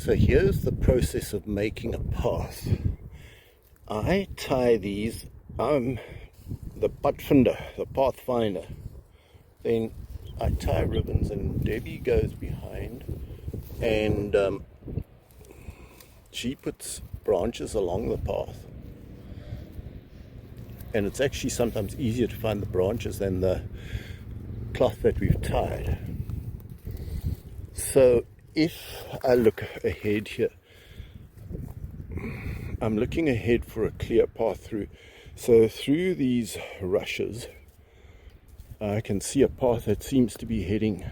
So here's the process of making a path. I tie these, the pathfinder. Then I tie ribbons and Debbie goes behind and she puts branches along the path. And it's actually sometimes easier to find the branches than the cloth that we've tied. So if I look ahead here, I'm looking ahead for a clear path through. So through these rushes, I can see a path that seems to be heading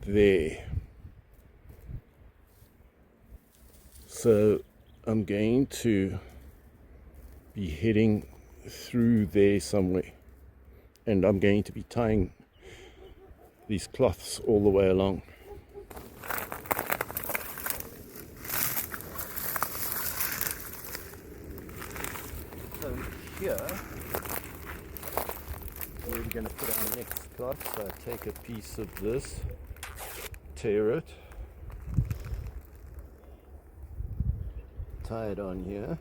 there. So I'm going to be heading through there somewhere, and I'm going to be tying these cloths all the way along. So here, we're going to put our next cloth. So I take a piece of this, tear it, tie it on here,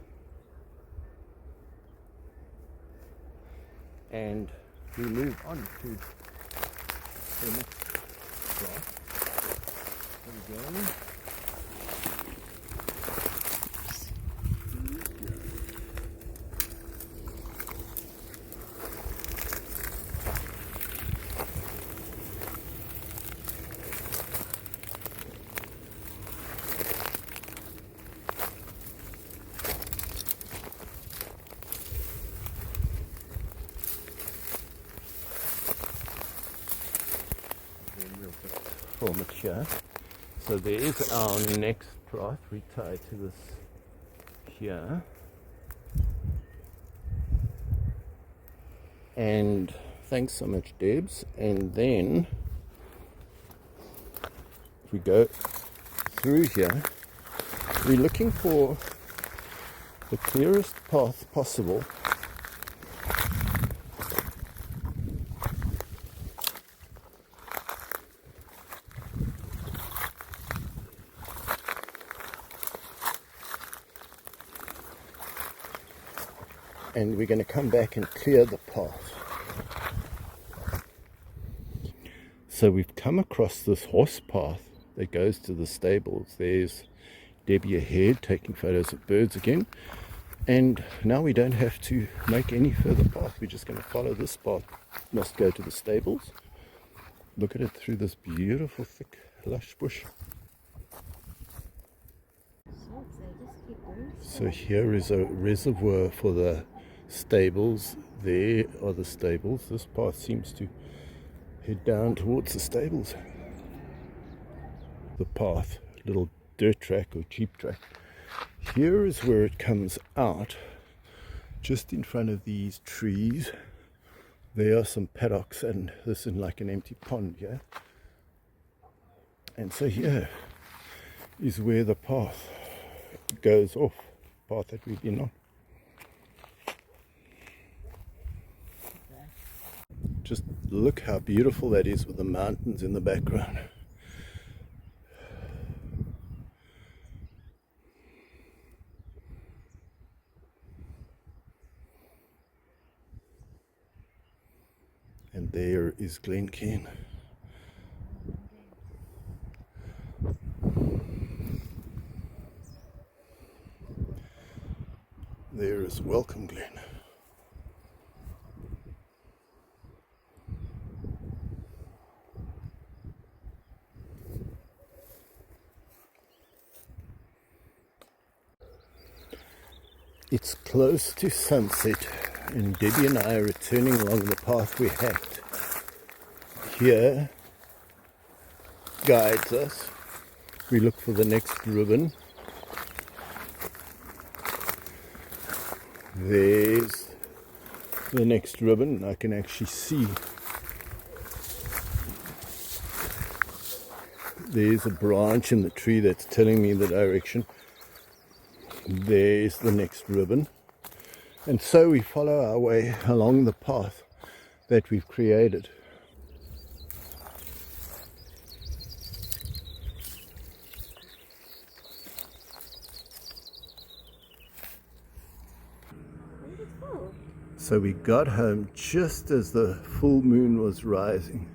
and we move on to the next cloth. There we go. Form it here. So there is our next cloth. We tie to this here, and thanks so much, Debs. And then if we go through here, we're looking for the clearest path possible. And we're going to come back and clear the path. So we've come across this horse path that goes to the stables. There's Debbie ahead taking photos of birds again. And now we don't have to make any further path. We're just going to follow this path. Must go to the stables. Look at it through this beautiful, thick, lush bush. So here is a reservoir for the stables. There are the stables. This path seems to head down towards the stables. The path, little dirt track or jeep track. Here is where it comes out, just in front of these trees. There are some paddocks, and this is like an empty pond here. And so here is where the path goes off, path that we've been on. Just look how beautiful that is with the mountains in the background. And there is Glencairn. There is Welcome Glen. It's close to sunset, and Debbie and I are returning along the path we hacked. Here guides us. We look for the next ribbon. There's the next ribbon. I can actually see. There's a branch in the tree that's telling me the direction. There's the next ribbon. And so we follow our way along the path that we've created. Oh. So we got home just as the full moon was rising.